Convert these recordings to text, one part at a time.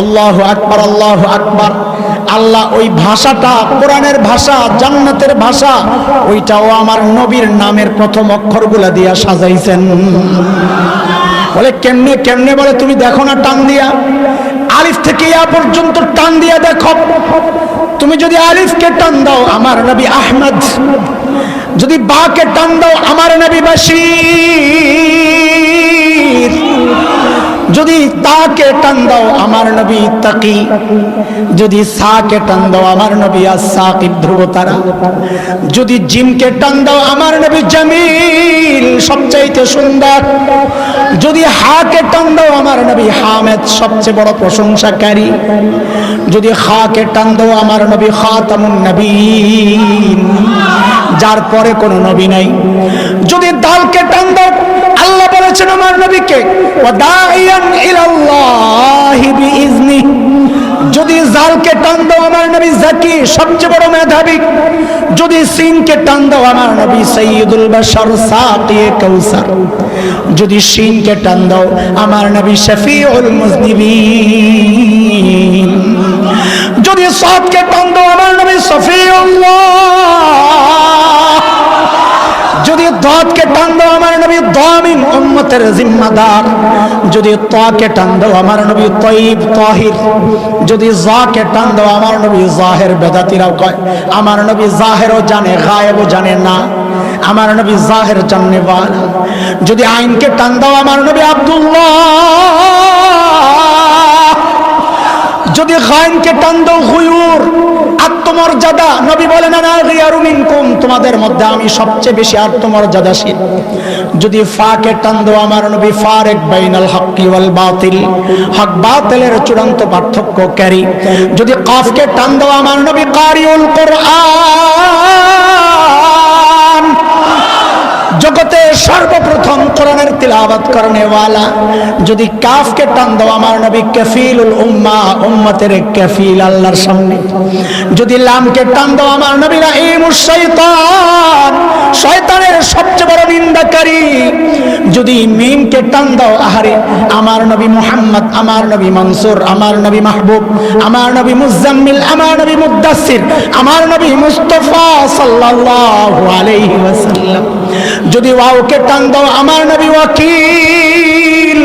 আল্লাহু আকবার, আল্লাহু আকবার। আল্লাহ ওই ভাষাটা, কোরআনের ভাষা, জান্নাতের ভাষা, ওইটাও আমার নবীর নামের প্রথম অক্ষরগুলা দিয়া সাজাইছেন। বলে কেমনে কেমনে? বলে তুমি দেখো না টান দিয়া, আলিফ থেকে ইয়া পর্যন্ত টান দিয়া দেখো। তুমি যদি আলিফকে টান দাও আমার নবী আহমদ, যদি বাকে টান দাও আমার নবী বাশীর, যদি তাকে টান দাও আমার নবী তাকি, যদি সাকে টান দাও আমার নবী আস-সাকিব ধ্রুবতারা, যদি জিমকে টান দাও আমার নবী জামিল সবচাইতে সুন্দর, যদি হাকে টান দাও আমার নবী হামেদ সবচেয়ে বড় প্রশংসাকারী, যদি খাকে টান দাও আমার নবী খাতামুন নবীন যার পরে কোনো নবী নাই, যদি দালকে টান দাও আল্লাহ বলেছেন আমার নবীকে ওয়াদাইয়ান ইলাল্লাহি বিইজনি, যদি জালকে টান দাও আমার নবী জাকি সবচেয়ে বড় মেধাবী, যদি সিনকে টান দাও আমার নবী সাইয়্যিদুল বাশার সাকিয়ে কাউসার, যদি শিনকে টান দাও আমার নবী শফিউল মুজনিবিন, যদি সাদকে টান দাও আমার নবী সফিউল্লাহ, যদি দাদকে টান দাও আমার নবী দামিন উম্মতের জিম্মাদার, যদি তাকে টান দাও আমার নবী তাইব তাহির, যদি জাকে টান দাও আমার নবী জাহের। বেদাতিরাও কয় আমার নবী জাহেরও জানে গায়েবও জানে না, আমার নবী জাহের জাননে ওয়ালা। যদি আইনকে টান দাও আমার নবী আব্দুল্লাহ, যদি গায়নকে টান দাও গুয়ুর আত্মমর্যাদা, নবী বলেন আনা গিয়ারু মিনকুম, তোমাদের মধ্যে আমি সবচেয়ে বেশি আত্মমর্যাদাশীল। যদি ফাকে টান দাও আমার নবী ফারিক বাইনাল হক্কি ওয়াল বাতিল, হক বাতিলের চূড়ান্ত পার্থক্যকারী। যদি কাফকে টান দাও আমার নবী কারিউল কুরআন, জগতে সর্বপ্রথম কোরআনের তিলাওয়াত করনে ওয়ালা। যদি কাফকে টান দাও আমার নবী কাফিলুল উম্মাহ, উম্মতের কাফিল আল্লাহর সামনে। যদি লামকে টান দাও আমার নবী লাঈমুশ শাইতান, শয়তানের সবচেয়ে বড় নিন্দাকারী। যদি মিমকে টান দাও আহারে আমার নবী মুহাম্মদ, আমার নবী মনসুর, আমার নবী মাহবুব, আমার নবী মুজাম্মিল, আমার নবী মুদ্দাসির, আমার নবী মুস্তাফা সাল্লাল্লাহু আলাইহি ওয়াসাল্লাম। যদি ওয়াওকে টান দাও আমার নবী ওয়াকিল,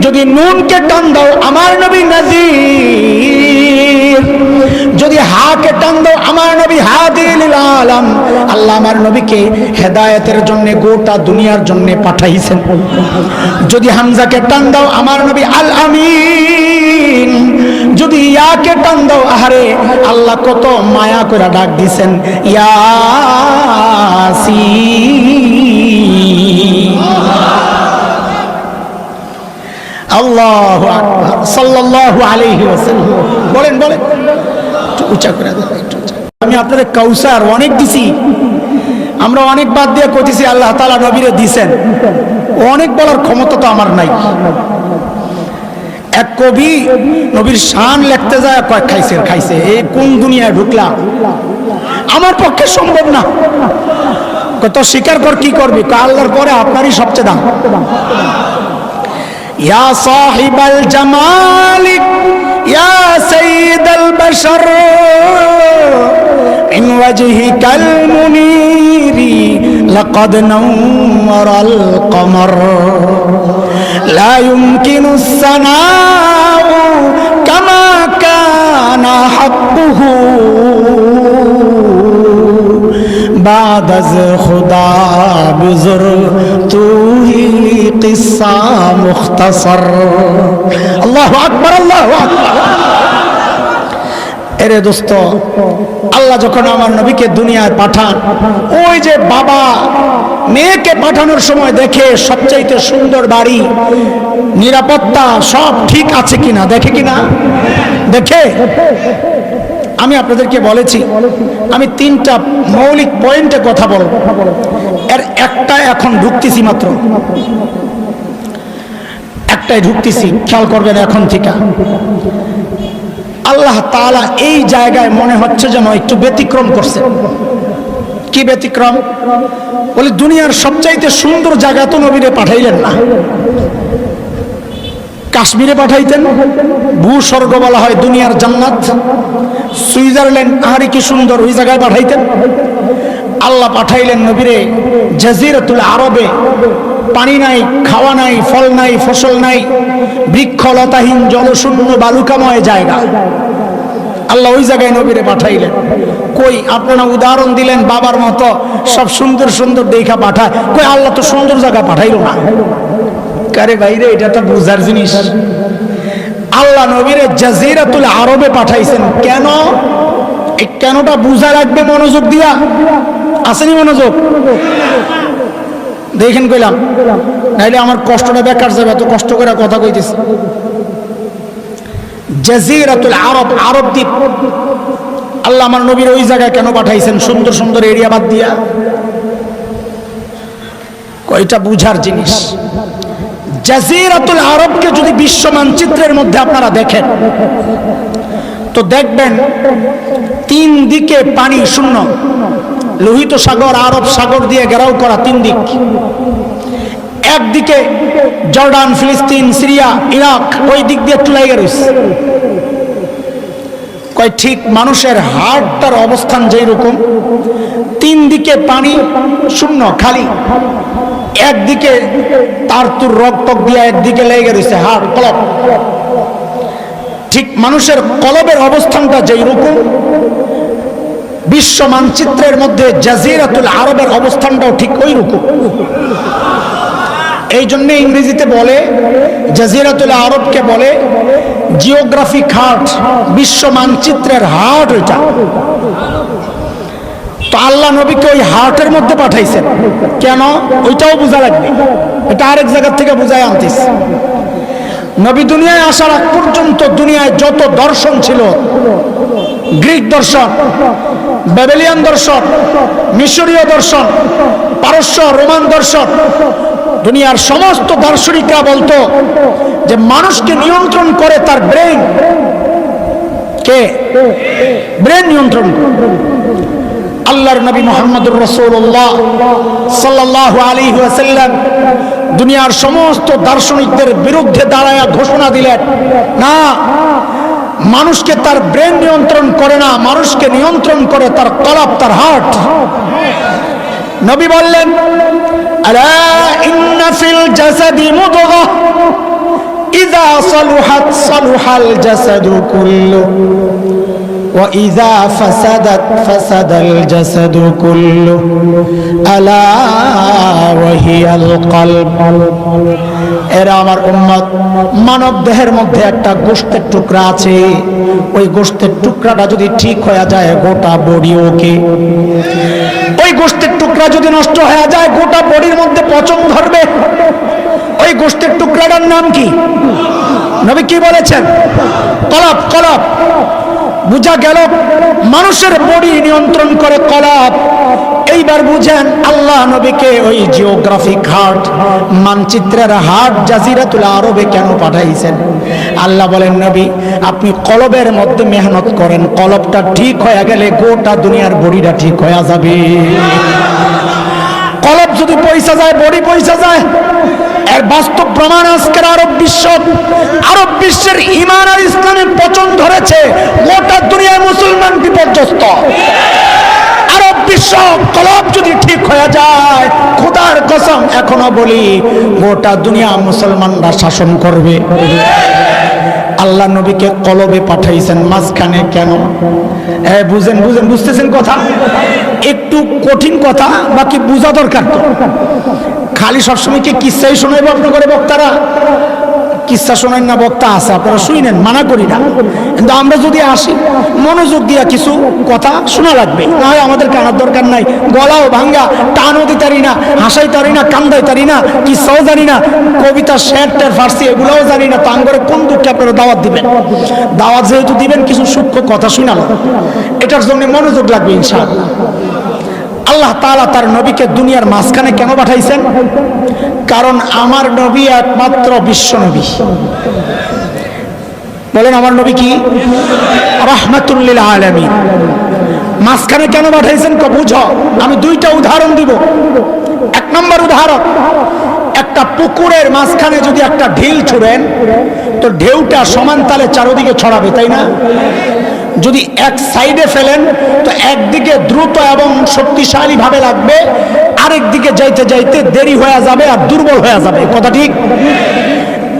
যদি নুনকে টান দাও আমার নবী নাযীর, যদি হাকে টান দাও আমার নবী হাদি লিল আলাম, আল্লাহ আমার নবীকে হেদায়েতের জন্য গোটা দুনিয়ার জন্য পাঠাইছেন। যদি হামজাকে টান দাও আমার নবী আল আমিন, যদি ইয়াকে টান দাও আহারে আল্লাহ কত মায়া করে ডাক দিয়েছেন ইয়াসিন। আল্লাহু আকবার সাল্লাল্লাহু আলাইহি ওয়াসাল্লাম। বলেন বলেন, একটু উঁচা করে দেন, একটু উঁচা। আমি আপনাদের কাউসার অনেক দিছি, আমরা অনেক বাদ দিয়ে কইতেছি আল্লাহ তাআলা নবীরে দিবেন, অনেক বলার ক্ষমতা তো আমার নাই। এক কবি নবীর শান লিখতে যায় কয় খাইছে খাইছে, এই কোন দুনিয়ায় ঢুকলাম, আমার পক্ষে সম্ভব না। কত স্বীকার কর, কি করবি? আল্লাহর পরে আপনারই সবচেয়ে দাম। ইয়া সাহিবাল জামালি ইয়া সাইয়্যিদাল বাশার ইন ওয়াজহিকাল মুনীরি লাকাদ নাওয়ারাল কমর লা ইউমকিনুস সানাউ কামা কানা হাক্কুহু बाद अज़ खुदा बुजुर तू ही किस्सा मुख्तसर। अल्लाहु अकबर, अल्लाहु अकबर। এরে দোস্ত, আল্লাহ যখন আমার নবীকে দুনিয়ায় পাঠান, ওই যে বাবা মেয়েকে পাঠানোর সময় দেখে সবচাইতে সুন্দর বাড়ি, নিরাপত্তা সব ঠিক আছে কিনা দেখে, কিনা দেখে। আমি আপনাদেরকে বলেছি আমি তিনটা মৌলিক পয়েন্টে কথা বলবো, এর একটা এখন ঢুকতেছি, মাত্র একটাই ঢুকতেছি, খেয়াল করবেন এখন থেকে। আল্লাহ তাআলা এই জায়গায় মনে হচ্ছে যেন একটু ব্যতিক্রম করছে। কি ব্যতিক্রম? বলে দুনিয়ার সবচাইতে সুন্দর জায়গা তো নবীরে পাঠাইলেন না, কাশ্মীরে পাঠাইতেন, ভূস্বর্গ বলা হয়, দুনিয়ার জান্নাত। সুইজারল্যান্ড, আহারে কি সুন্দর, ওই জায়গায় পাঠাইতেন। আল্লাহ পাঠাইলেন নবীরে জাজিরাতুল আরবে, পানি নাই, খাওয়া নাই, ফল নাই, ফসল নাই, বৃক্ষলতাহীন, জলশূন্য, বালুকাময় জায়গা। আল্লাহ ওই জায়গায় নবীরে পাঠাইলেন। কই আপনারা উদাহরণ দিলেন বাবার মতো সব সুন্দর সুন্দর দেখা পাঠায়, কই আল্লাহ তো সুন্দর জায়গা পাঠাইল না। কারে ভাইরে, এটা তো বুঝার জিনিস। আল্লাহ নবীরে জাজিরাতুল আরবে পাঠাইছেন কেন? এই কেনটা বুঝা রাখবে মনোযোগ দিয়া। আসেনি মনোযোগ? দেখেন কইলাম, নাইলে আমার কষ্টটা বেকার যাবে, এত কষ্ট করে কথা কইতেছি। জাজিরাতুল আরব, আরব দ্বীপ। আল্লাহ আমার নবীর ওই জায়গায় কেন পাঠাইছেন? সুন্দর সুন্দর এরিয়া বাদ দিয়া। কয়টা বুঝার জিনিস। জাজিরাতুল আরবকে যদি বিশ্ব মানচিত্রের মধ্যে আপনারা দেখেন তো দেখবেন তিন দিকে পানি শূন্য, লোহিত সাগর, আরব সাগর দিয়ে ঘেরাও করা তিন দিক। একদিকে জর্ডান, ফিলিস্তিন, সিরিয়া, ইরাক, ওই দিক দিয়ে একটু লেগে রয়েছে। কয় ঠিক মানুষের হার্টটার অবস্থান যেই রকম, তিন দিকে পানি শূন্য, খালি। একদিকে তার তুর রক্ত দিয়ে একদিকে লেগে রয়েছে হার্ট, কলব। ঠিক মানুষের কলবের অবস্থানটা যেই রকম, বিশ্ব মানচিত্রের মধ্যে জাজিরাতুল আরবের অবস্থানটাও ঠিক ওই রকম। এই জন্য ইংরেজিতে বলে, জাজিরাতুল আরবকে বলে জিওগ্রাফিক হার্ট, বিশ্ব মানচিত্রের হার্ট ওইটা। তো আল্লাহ নবীকে ওই হার্টের মধ্যে পাঠাইছেন কেন? ওইটাও বোঝা লাগবে, এটা আরেক জায়গা থেকে বুঝায় আনতেছে। নবী দুনিয়ায় আসার আগ পর্যন্ত দুনিয়ায় যত দর্শন ছিল, গ্রিক দর্শন, ব্যাবিলিয়ান দর্শন, মিশরীয় দর্শন, পারস্য রোমান দর্শন, দুনিয়ার সমস্ত দার্শনিকরা বলতো যে মানুষকে নিয়ন্ত্রণ করে তার ব্রেন। কে? ব্রেন নিয়ন্ত্রণ। আল্লাহর নবী মুহাম্মদুর রাসূলুল্লাহ সাল্লাল্লাহু আলাইহি ওয়াসাল্লাম দুনিয়ার সমস্ত দার্শনিকদের বিরুদ্ধে দাঁড়ায়া ঘোষণা দিলেন, না, মানুষকে তার ব্রেন নিয়ন্ত্রণ করে না, মানুষকে নিয়ন্ত্রণ করে তার কলব, তার হার্ট। নবী বললেন, আলা ইন্না ফিল জাসাদি মুদগা ইযা সালুহাত সালুহাল জাসাদু কুল্লু ওয়া ইযা ফাসাদাত ফাসাদাল জাসাদু কুল্লু আলা ওয়া হিয়াল কলব। এরা আমার উম্মত, মানব দেহের মধ্যে একটা গোশতের টুকরা আছে, ওই গোশতের টুকরাটা যদি ঠিক হয়ে যায় গোটা বডি ওকে। ওই গোশতের টুকরা যদি নষ্ট হয়ে যায় গোটা বডির মধ্যে পচন ধরবে। ওই গোশতের টুকরাটার নাম কি? নবী কি বলেছেন? কলব। কলব বুঝা গেল, মানুষের বডি নিয়ন্ত্রণ করে কলব। এইবার বুঝেন আল্লাহ নবীকে ওই জিওগ্রাফিক হার্ট, মানচিত্রের হার্ট জাজিরাতুল আরবে কেন পাঠাইছেন? আল্লাহ বলেন, নবী আপনি কলবের মধ্যে মেহনত করেন, কলবটা ঠিক হয়ে গেলে গোটা দুনিয়ার বডিটা ঠিক হয়ে যাবে। কলব যদি পয়সা যায়, বডি পয়সা যায়। এর বাস্তব প্রমাণ আজকের আরব বিশ্বের ঈমান আর ইসলামের পচন ধরেছে। গোটা দুনিয়ার মুসলমান বিপর্যস্ত। আরব বিশ্ব কলব যদি ঠিক হয়ে যায়, খোদার কসম এখনো বলি গোটা দুনিয়া মুসলমানরা শাসন করবে। আল্লাহ নবীকে কলবে পাঠাইছেন মাঝখানে কেন? বুঝেন, বুঝতেছেন কথা? একটু কঠিন কথা, বাকি বোঝা দরকার। তো খালি সবসময় কি কিসসাই শোনাইব আপনাদের বক্তারা? কিসসা শোনেন না, বক্তা আছে, আপনারা শুনেন, মানা করি না। কিন্তু আমরা যদি আসি মনোযোগ দিয়া কিছু কথা শোনা লাগবে, না হয় আমাদের কানার দরকার নাই। গলাও ভাঙ্গা, টানও দিতারি না, হাসাই তারি না, কান্দাই তারি না, কিসসাও জানি না, কবিতা, শের টের, ফার্সি এগুলোও জানি না। তো আঙ্গরে কোন দুঃখে আপনারা দাওয়াত দিবেন? দাওয়াত যেহেতু দিবেন, কিছু সূক্ষ্ম কথা শুনালাম, এটার জন্য মনোযোগ লাগবে ইনশাআল্লাহ। আল্লাহ তাআলা তার নবীকে দুনিয়ার মাঝখানে কেন পাঠাইছেন? কারণ আমার নবী একমাত্র বিশ্ব নবী। বলেন আমার নবী কি? রাহমাতুল লিল আলামিন। মাঝখানে কেন পাঠাইছেন? বুঝো, আমি দুইটা উদাহরণ দিব। এক নম্বর উদাহরণ, একটা পুকুরের মাঝখানে যদি একটা ঢিল ছুড়েন তো ঢেউটা সমান তালে চারদিকে ছড়াবে, তাই না? যদি এক সাইডে ফেলেন তো একদিকে দ্রুত এবং শক্তিশালী ভাবে লাগবে, আরেক দিকে যাইতে যাইতে দেরি হয়ে যাবে আর দুর্বল হয়ে যাবে। কথা ঠিক?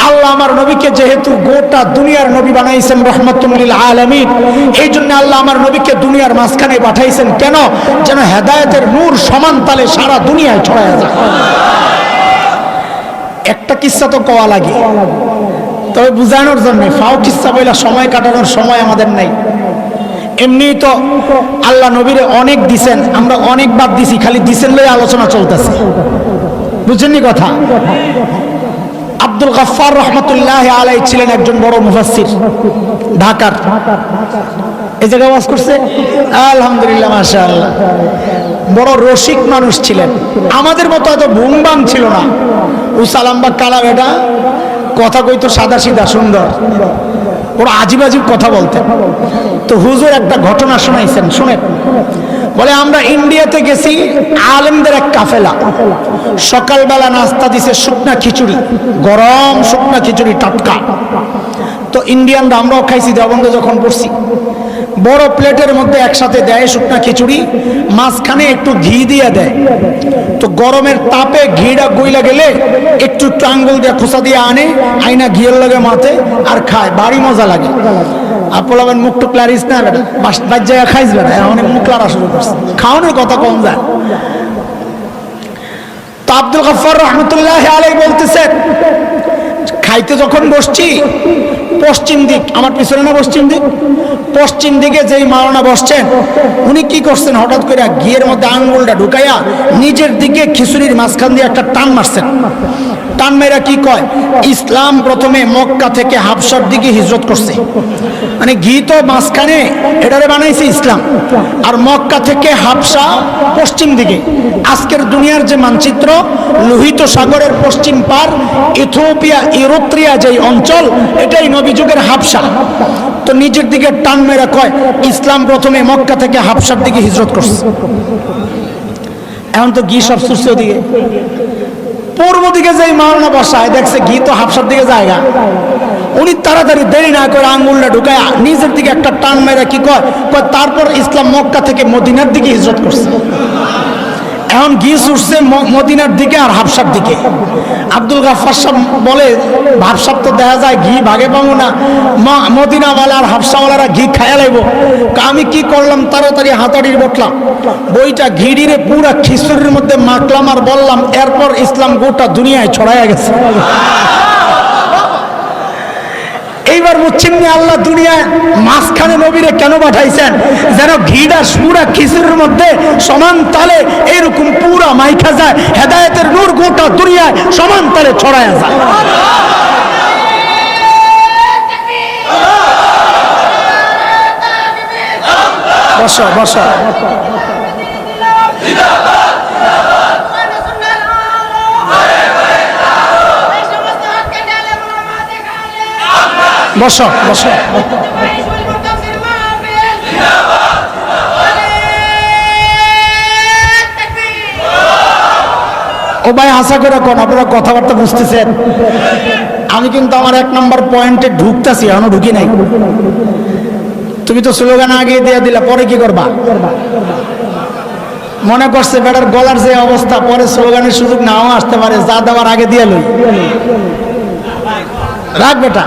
আল্লাহ আমার নবীকে যেহেতু গোটা দুনিয়ার নবী বানাইছেন রহমাতুল লিল আলামিন, এই জন্য আল্লাহ আমার নবীকে দুনিয়ার মাঝখানে পাঠাইছেন। কেন? যেন হেদায়েতের নূর সমান তালে সারা দুনিয়ায় ছড়ায় যায়। একটা কিস্সা তো কওয়া লাগে, তবে বুঝানোর জন্য, ফাও কিস্সা বইলা সময় কাটানোর সময় আমাদের নাই। এমনি তো আল্লাহ নবীরে অনেক দিছেন, আমরা অনেক বাদ দিছি, খালি দিছেন লই আলোচনা চলতেছে। বুঝছেননি কথা? আব্দুল গফফার রহমতুল্লাহ আলাইহি ছিলেন একজন বড় মুফাসসির, ঢাকার। এই জায়গায় ওয়াজ করছে, আলহামদুলিল্লাহ, মাশাআল্লাহ। বড় রসিক মানুষ ছিলেন, আমাদের মতো এত বুমবাম ছিল না। উসালাম্বা কালা বেটা, কথা কইতো সাদা সিধা সুন্দর, ওরা আজিব আজিব কথা বলতেন। তো হুজুর একটা ঘটনা শোনাইছেন, শুনেন। বলে আমরা ইন্ডিয়াতে গেছি, আলেমদের এক কাফেলা। সকালবেলা নাস্তা দিছে শুকনা খিচুড়ি, গরম শুকনা খিচুড়ি, টাটকা। তো ইন্ডিয়ানরা, আমরাও খাইছি দেওবন্দে যখন পড়ছি, বড় প্লেটের মধ্যে একসাথে দেয় শুকনা খিচুড়ি, মাঝখানে একটু ঘি দিয়ে দেয়। তো গরমের তাপে ঘিটা গইলা গেলে একটু একটু আঙ্গুল দিয়ে খোসা দিয়ে আনে, আইনা ঘিয়ের লাগে মাথে আর খায়, বাড়ি মজা লাগে। আপনার মুখ টুক লারিস না বেটা, বাস জায়গা খাইস বেটা, অনেক মুখ লারা শুরু করছে, খাওয়ানোর কথা কম যায়। তো আব্দুল গফফার রহমতুল্লাহ আলাইহি বলতেছেন, খাইতে যখন বসছি, পশ্চিম দিক, আমার পিছনে না পশ্চিম দিক, পশ্চিম দিকে যেই মাওলানা বসছেন, উনি কি করছেন, হঠাৎ করে ঘিয়ের মধ্যে আঙ্গুলটা ঢুকাইয়া নিজের দিকে খিচুড়ির মাঝখান দিয়ে একটা টান মারছেন। টান মেয়েরা কি কয়, ইসলাম প্রথমে মক্কা থেকে হাবশার দিকে হিজরত করছে। মানে ঘি তো মাঝখানে, এটারে বানাইছে ইসলাম, আর মক্কা থেকে হাবশা পশ্চিম দিকে। আজকের দুনিয়ার যে মানচিত্র, লোহিত সাগরের পশ্চিম পার ইথিওপিয়া, ইরিত্রিয়া যেই অঞ্চল, এটাই নবী যুগের হাবশা। তো নিজের দিকে টান মেয়েরা কয়, ইসলাম প্রথমে মক্কা থেকে হাবশার দিকে হিজরত করছে। এখন তো ঘি সব সুস্থ দিকে, পূর্ব দিকে যেই মাওলানা বসায়, দেখছে ঘি তো হাবশার দিকে জায়গা, উনি তাড়াতাড়ি দেরি না করে আঙ্গুলটা ঢুকায় নিজের দিকে একটা টান মেরে কি কয়, তারপর ইসলাম মক্কা থেকে মদিনার দিকে হিজরত করছে। এখন ঘি ছুটছে মদিনার দিকে আর হাবশার দিকে। আব্দুল গফফার সাহেব বলে, হাবশার তো দেখা যায় ঘি ভাগে পাবো না, মদিনাওয়ালা আর হাবশাওয়ালারা ঘি খাইয়া লাইব। আমি কি করলাম, তাড়াতাড়ি হাতাড়ির বটলাম, বইটা ঘিড়িরে পুরা খিচুড়ির মধ্যে মাখলাম আর বললাম, এরপর ইসলাম গোটা দুনিয়ায় ছড়াইয়া গেছে। এইবার বুঝছেন না আল্লাহ দুনিয়ায় মাঝখানে নবীরে কেন পাঠাইছেন, যেন ঘিটা পুরা খিচুড়ির মধ্যে সমান তালে এরকম পুরা মাইখা যায়, হেদায়েতের নূর গোটা দুনিয়ায় সমান তালে ছড়ায়া যায়। বসো বসো, বসো বসো। ও ভাই আশা করে কোন আপনারা কথাবার্তা বুঝতেছেন? আমি কিন্তু আমার 1 নম্বর পয়েন্টে ঢুকতেছি, এখনো ঢুকি নাই। তুমি তো স্লোগান আগে দিয়ে দিলা, পরে কি করবা? মনে করছে বেটার গলার যে অবস্থা, পরে স্লোগানের সুযোগ নাও আসতে পারে, যা দেওয়ার আগে দিয়ে লই। রাখ বেটা,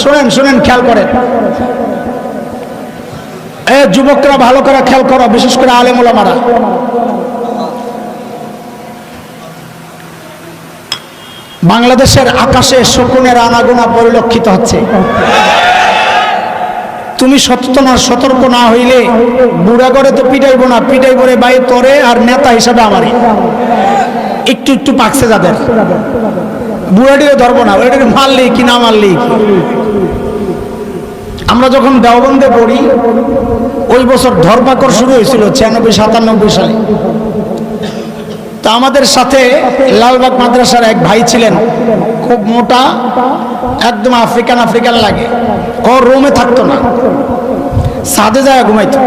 শোনেন শোনেন, খেয়াল করেন। যুবকরা ভালো করে খেয়াল করো, বিশেষ করে আলেম ওলামারা। বাংলাদেশের আকাশে শকুনের আনাগোনা পরিলক্ষিত হচ্ছে। তুমি সতর্ক না হইলে বুড়া করে তো পিটাইবো না, পিটাইবো রে ভাই তোরে, আর নেতা হিসাবে আমারই। একটু একটু পাকছে যাদের, বুড়াটিরে ধরবো না, ওইটাকে মারলেই কি না মারলেই কি। আমরা যখন দেওবন্দে পড়ি, ওই বছর ধরপাকড় শুরু হয়েছিল 96-97 সালে। তা আমাদের সাথে লালবাগ মাদ্রাসার এক ভাই ছিলেন, খুব মোটা, একদম আফ্রিকান আফ্রিকান লাগে। ও রুমে থাকতো না, ছাদে যায় ঘুমাইতো।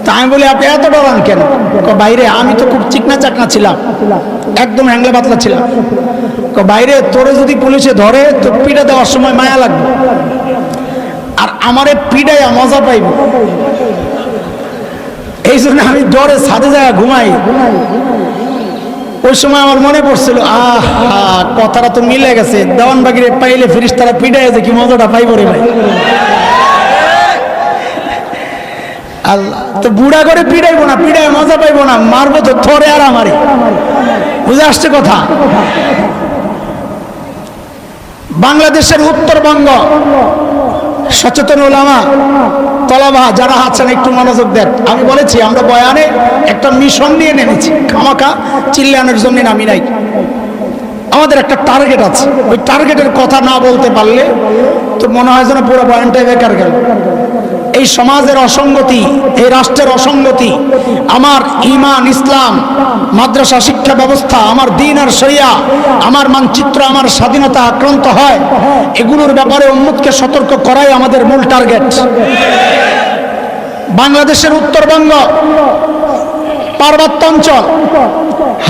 তা আমি বলি আপনি এত ডরান কেন? বাইরে আমি তো খুব চিকনা চাকনা ছিলাম, একদম হ্যাংলা পাতলা ছিলাম। বাইরে তোরে যদি পুলিশে ধরে তো পিঠা দেওয়ার সময় মায়া লাগবে, আর আমারে পিঠাইয়া মজা পাইব, এই জন্য আমি ডরে ছাদে যায় ঘুমাই। ওই সময় আমার মনে পড়ছিল, কথাটা তো মিলে গেছে, দেওয়ানবাগিরে পাইলে ফেরেশতারা পিঠাইয়া যে কি মজাটা পাইব রে ভাই। আল্লাহ তো বুড়া করে পিড়াইবো না, পিড়াই মজা পাইবো না, মারবো তো থরে আর আমারে। বুঝে আসছে কথা? বাংলাদেশের উত্তরবঙ্গ সচেতন ওলামা তলাবা যারা আছেন একটু মনোযোগ দেন। আমি বলেছি আমরা বয়ানে একটা মিশন নিয়ে নেমেছি, খামাখা চিল্লানোর জন্য নামি নাই। আমাদের একটা টার্গেট আছে, ওই টার্গেটের কথা না বলতে পারলে তো মনে হয় যেন পুরো বয়ানটাই বেকার গেল। এই সমাজের অসঙ্গতি, এই রাষ্ট্রের অসঙ্গতি, আমার ঈমান ইসলাম, মাদ্রাসা শিক্ষা ব্যবস্থা, আমার দ্বীন আর শরিয়া, আমার মানচিত্র, আমার স্বাধীনতা আক্রান্ত হয়, এগুলোর ব্যাপারে উম্মতকে সতর্ক করাই আমাদের মূল টার্গেট। বাংলাদেশের উত্তরবঙ্গ পার্বত্য অঞ্চল,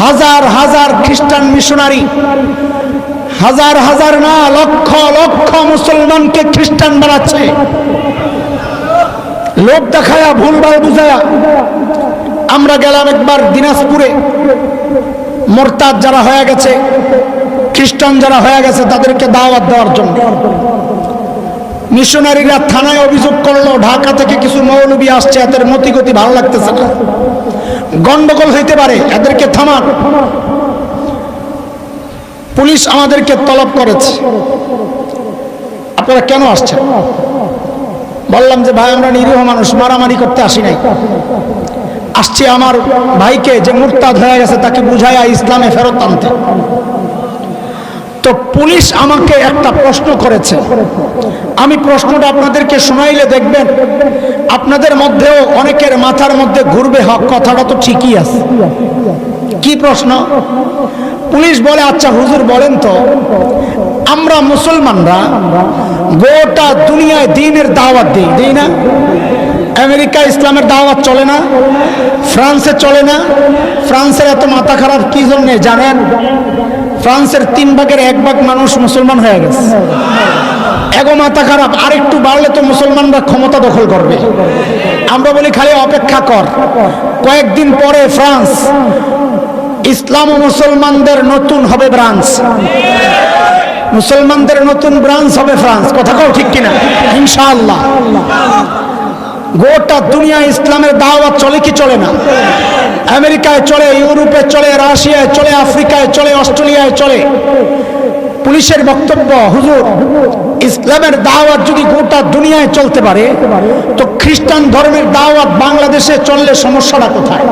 হাজার হাজার খ্রিস্টান মিশনারি, হাজার হাজার না লক্ষ লক্ষ মুসলমানকে খ্রিস্টান বানাচ্ছে, লোক দেখায়া ভুলভাল বুঝায়া। আমরা গেলাম একবার দিনাজপুরে, মোরতাদ যারা হয়ে গেছে, খ্রিস্টান যারা হয়ে গেছে তাদেরকে দাওয়াত দেওয়ার জন্য। মিশনারিরা থানায় অভিযোগ করলো ঢাকা থেকে কিছু মৌলবী আসছে, এদের মতিগতি ভালো লাগতেছে না, গন্ডগোল হইতে পারে, এদেরকে থামান। পুলিশ আমাদেরকে তলব করেছে, আপনারা কেন আসছেন? বললাম যে ভাই আমরা নিরীহ মানুষ, মারামারি করতে আসি নাই, আসছি আমার ভাইকে যে মুরতাদ হয়ে গেছে তাকে বুঝাইয়া ইসলামে ফেরত আনতে। তো পুলিশ আমাকে একটা প্রশ্ন করেছে, আমি প্রশ্নটা আপনাদেরকে শোনাইলে দেখবেন আপনাদের মধ্যেও অনেকের মাথার মধ্যে ঘুরবে, হক কথাটা তো ঠিকই আছে। কি প্রশ্ন? পুলিশ বলে, আচ্ছা হুজুর বলেন তো, আমরা মুসলমানরা গোটা দুনিয়ায় দ্বীনের দাওয়াত দিই না? আমেরিকা ইসলামের দাওয়াত চলে না, ফ্রান্সে চলে না। ফ্রান্সের এত মাথা খারাপ কি জন্যে জানেন? ফ্রান্সের 3 ভাগের 1 ভাগ মানুষ মুসলমান হয়ে গেছে, এগো মাথা খারাপ, আর একটু বাড়লে তো মুসলমানরা ক্ষমতা দখল করবে। আমরা বলি খালি অপেক্ষা কর, কয়েকদিন পরে ফ্রান্স ইসলাম ও মুসলমানদের নতুন হবে ব্রাঞ্চ, মুসলমানদের নতুন ব্রাঞ্চ হবে ফ্রান্স। কথা কও ঠিক কিনা? ইনশাআল্লাহ। গোটা দুনিয়া ইসলামের দাওয়াত চলে কি চলে না? আমেরিকায় চলে, ইউরোপে চলে, রাশিয়ায় চলে, আফ্রিকায় চলে, অস্ট্রেলিয়ায় চলে। পুলিশের বক্তব্য, হুজুর ইসলামের দাওয়াত যদি গোটা দুনিয়ায় চলতে পারে তো খ্রিস্টান ধর্মের দাওয়াত বাংলাদেশে চললে সমস্যাটা কোথায়?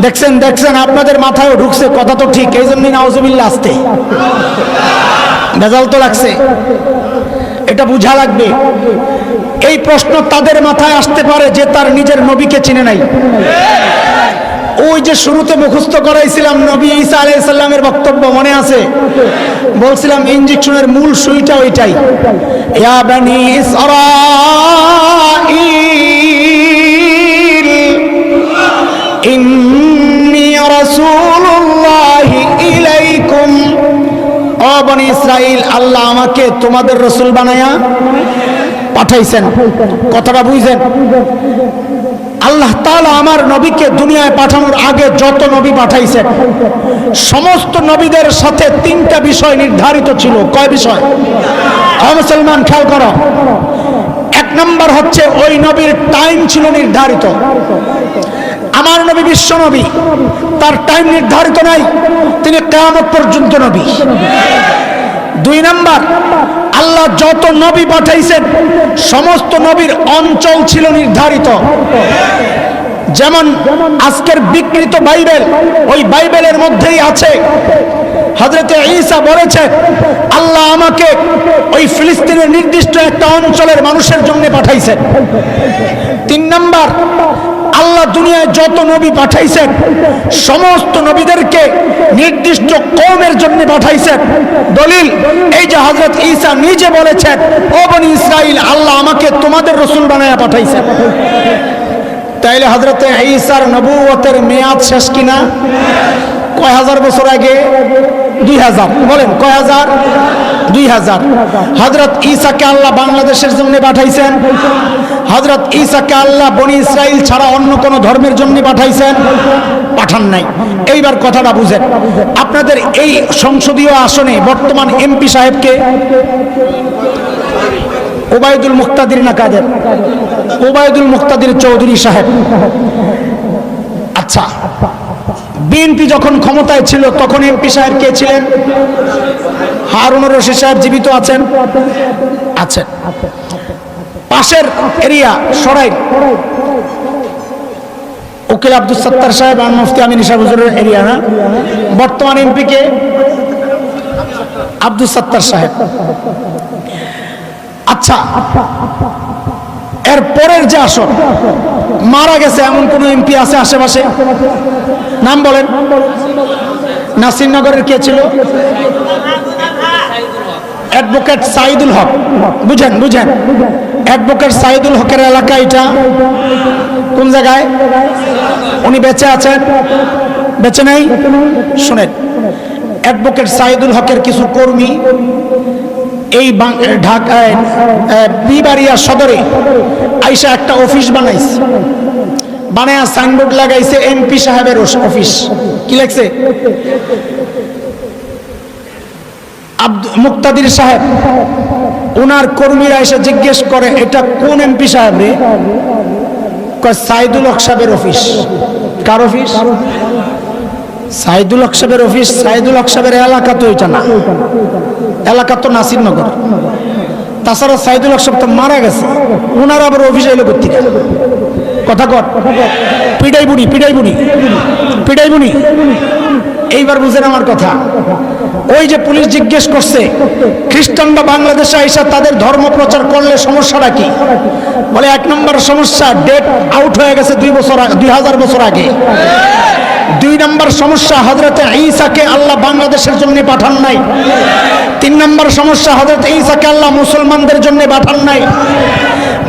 দেখছেন দেখছেন আপনাদের মাথায় ঢুকছে, কথা তো ঠিক, এই জন্যই নাউজুবিল্লাহ আসতে ভেজাল তো লাগছে, এটা বুঝা লাগবে। এই প্রশ্ন তাদের মাথায় আসতে পারে যে তার নিজের নবীকে চিনে নাই। ওই যে শুরুতে মুখস্থ করাইছিলাম নবী ঈসা আলাইহিস সালামের বক্তব্য মনে আছে? বলছিলাম ইনজেকশনের মূল সুইটা ওইটাই, ইয়া বানি ইসরাঈল ইন্নী রাসূলুল্লাহি ইলাইকুম, ও বনি ইসরাঈল আল্লাহ আমাকে তোমাদের রাসূল বানায়া পাঠাইছেন। কথাটা বুঝেন? আল্লাহ তাআলা আমার নবীকে দুনিয়ায় পাঠানোর আগে যত নবী পাঠাইছেন সমস্ত নবীদের সাথে 3টা বিষয় নির্ধারিত ছিল। কয় বিষয়? মুসলমান খেয়াল করো। 1 নম্বর হচ্ছে ওই নবীর টাইম ছিল নির্ধারিত। আমার নবী বিশ্ব নবী, তার টাইম নির্ধারিত নাই, তিনি কিয়ামত পর্যন্ত নবী। 2 নম্বর, আল্লাহ যত নবী পাঠাইছেন সমস্ত নবীর অঞ্চল ছিল নির্ধারিত। যেমন আজকের বিকৃত বাইবেল, ওই বাইবেলের মধ্যেই আছে হযরতে ঈসা বলেছে আল্লাহ আমাকে ওই ফিলিস্তিনের নির্দিষ্ট একটা অঞ্চলের মানুষের জন্য পাঠাইছেন। 3 নম্বর, আল্লাহ দুনিয়ায় যত নবী পাঠাইছেন সমস্ত নবীদেরকে নির্দিষ্ট কওমের জন্য পাঠাইছেন। দলিল এই যে হযরত ঈসা নিজে বলেছেন, ও বনি ইসরাঈল আল্লাহ আমাকে তোমাদের রাসূল বানায়া পাঠাইছেন। তাইলে হযরতে ঈসার নবুয়তের মেয়াদ শেষ কিনা? কয় হাজার বছর আগে? 2000। বলেন কয় হাজার? 2000। হযরত ঈসাকে আল্লাহ বাংলাদেশের জন্য পাঠাইছেন? হযরত ঈসাকে আল্লাহ বনি ইসরাইল ছাড়া অন্য কোন ধর্মের জন্য পাঠাইছেন? পাঠান নাই। এইবার কথাটা বুঝেন, আপনাদের এই সংসদীয় আসনে বর্তমান এমপি সাহেবকে ওবায়দুল মুক্তাদির না কাদের? ওবায়দুল মুক্তাদির চৌধুরী সাহেব। আচ্ছা, বিএনপি যখন ক্ষমতায় ছিল তখন এমপি সাহেব কে ছিলেন? হারুনুর রশিদ সাহেব জীবিত আছেন? আছেন। পাশের এরিয়া সরাইল উকিল আব্দুল সত্তার সাহেব আর মুফতি আমিন সাহেব হুজুরের এরিয়া না? বর্তমান এমপি কে? আব্দুল সত্তার সাহেব। আচ্ছা, এর পরের যে আসন মারা গেছে এমন কোন এমপি আছে আশেপাশে? নাম বলেন। নাসিরনগরের কে ছিল? অ্যাডভোকেট সাইদুল হক। বুঝেন বুঝেন, অ্যাডভোকেট সাইদুল হকের এলাকা এটা কোন জায়গায়? উনি বেঁচে আছেন? বেঁচে নাই? শুনেন, অ্যাডভোকেট সাইদুল হকের কিছু কর্মী এই ঢাকায় বিবাড়িয়া সদরে আইসা একটা অফিস বানাইছে, বানায়া সাইনবোর্ড লাগাইছে এমপি সাহেবের অফিস। কি লাগছে? মুক্তাদির সাহেব। ওনার কর্মীরা এসে জিজ্ঞেস করে এটা কোন এমপি সাহেব রে? কয় সাইদুল হক সাহেবের অফিস। কার অফিস? সাইদুল হক সাহেবের অফিস। সাইদুল হক সাহেবের এলাকা তো এটা না, এলাকা তো নাসিরনগর। তাছাড়া সাইদুল হক সাহেব তো মারা গেছে, ওনার আবার অফিস এলো কোথেকে? কথা কর। পিডাই বুড়ি, পিডাই বুড়ি, পিডাই বুড়ি। এইবার বুঝেন আমার কথা। ওই যে পুলিশ জিজ্ঞেস করছে খ্রিস্টানরা বাংলাদেশে আইসা তাদের ধর্ম প্রচার করলে সমস্যাটা কি? বলে এক নম্বর সমস্যা, ডেট আউট হয়ে গেছে 2000 বছর আগে। 2 নম্বর সমস্যা, হযরতে ঈসাকে আল্লাহ বাংলাদেশের জন্য পাঠান নাই। 3 নম্বর সমস্যা, হযরতে ঈসাকে আল্লাহ মুসলমানদের জন্য পাঠান নাই।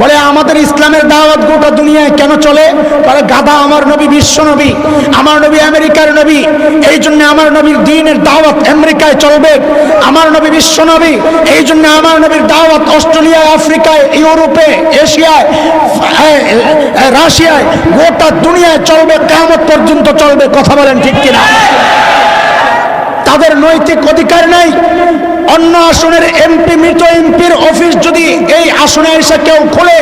বলে আমাদের ইসলামের দাওয়াত গোটা দুনিয়ায় কেন চলে? বলে গাধা, আমার নবী বিশ্ব নবী, আমার নবী আমেরিকার নবী, এই জন্য আমার নবীর দ্বীনের দাওয়াত আমেরিকায় চলবে। আমার নবী বিশ্ব নবী, এই জন্য আমার নবীর দাওয়াত অস্ট্রেলিয়ায়, আফ্রিকায়, ইউরোপে, এশিয়ায়, রাশিয়ায়, গোটা দুনিয়ায় চলবে, কিয়ামত পর্যন্ত চলবে। কথা বলেন ঠিক কিনা? তাদের নৈতিক অধিকার নাই। অন্য আসনের এমপি, মৃত এমপির অফিস যদি এই আসনে এসে কেউ খোলে,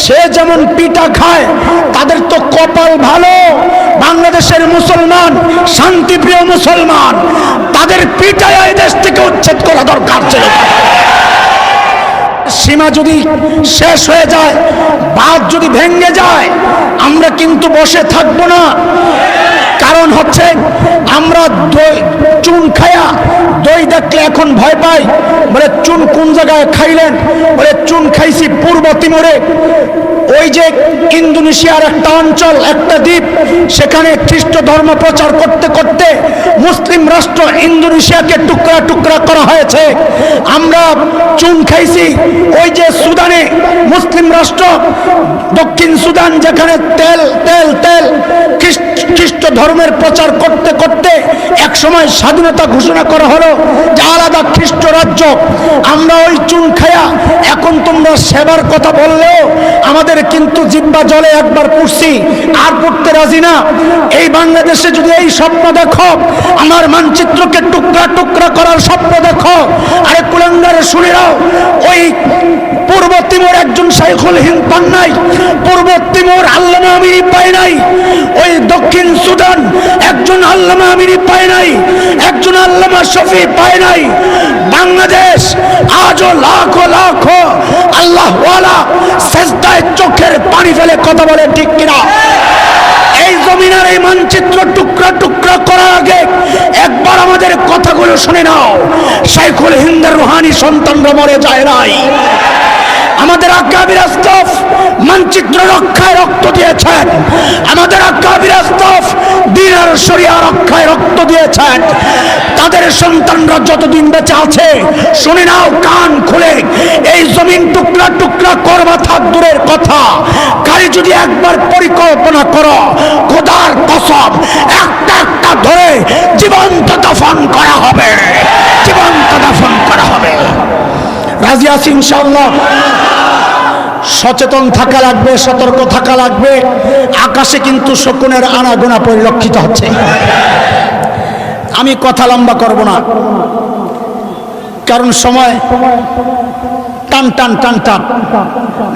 সে যেমন পিটা খায়, তাদের তো কপাল ভালো। বাংলাদেশের মুসলমান, শান্তিপ্রিয় মুসলমান, তাদের পিটায় এই দেশ থেকে উচ্ছেদ করা দরকার ছিল। সীমা যদি শেষ হয়ে যায়, বাঁধ যদি ভেঙে যায়, আমরা কিন্তু বসে থাকবো না। কারণ হচ্ছে আমরা চুন খায়া দই দেখলে এখন ভয় পাই। বলে চুন কোন জায়গায় খাইলেন? বলে চুন খাইছি পূর্ব তিমুরে। ওই যে ইন্দোনেশিয়ার একটা অঞ্চল, একটা দ্বীপ, সেখানে খ্রিস্ট ধর্ম প্রচার করতে করতে মুসলিম রাষ্ট্র ইন্দোনেশিয়াকে টুকরা টুকরা করা হয়েছে। আমরা চুন খাইছি ওই যে সুদানে, মুসলিম রাষ্ট্র দক্ষিণ সুদান, যেখানে তেল তেল তেল খ্রিস্ট ধর্মের প্রচার করতে করতে এক সময় স্বাধীনতা ঘোষণা করা হলো যে আলাদা খ্রিস্ট রাজ্য। আমরা ওই চুন খায়া এখন তোমরা সেবার কথা বললেও আমাদের কিন্তু জিহ্বা জলে একবার পুড়ছি, আর পুড়তে রাজি না। এই বাংলাদেশে যদি এই স্বপ্ন দেখো, আমার মানচিত্রকে টুকরা টুকরা করার স্বপ্ন দেখো, আরে কুলাঙ্গারে শুনে নাও, ওই পূর্ব তিমুর একজন শাইখুল হিন্দ পান নাই, পূর্ব তিমুর আল্লামা আমিরি পায় নাই, ওই দক্ষিণ সুদান একজন আল্লামা আমিরি পায় নাই, একজন আল্লামা শফি পায় নাই। বাংলাদেশ আজও লাখো লাখো আল্লাহওয়ালা সেজদায় চোখের পানি ফেলে কথা বলে ঠিক কিনা? এই জমিনের এই মানচিত্র টুকরা টুকরা করার আগে একবার আমাদের কথাগুলো শুনে নাও। শাইখুল হিন্দের রুহানি সন্তানরা মরে যায় নাই। আমাদের আকাবির আস্তফ মানচিত্র রক্ষায় রক্ত দিয়েছেন, আমাদের আকাবির আস্তফ দ্বীন আর শরিয়া রক্ষায় রক্ত দিয়েছেন। তাদের সন্তানরা যতদিন বেঁচে আছে, শুনে নাও কান খুলে, এই জমিন টুকরা টুকরা করবা থাক দূরের কথা, খালি যদি একবার পরিকল্পনা করো, খোদার কসম একটা একটা ধরে জীবন্ত দাফন করা হবে, জীবন্ত দাফন করা হবে। রাজি আছি ইনশাআল্লাহ? সচেতন থাকা লাগবে, সতর্ক থাকা লাগবে। আকাশে কিন্তু শকুনের আনাগোনা পরিলক্ষিত হচ্ছে। আমি কথা লম্বা করব না, কারণ সময় টান টান টান টান,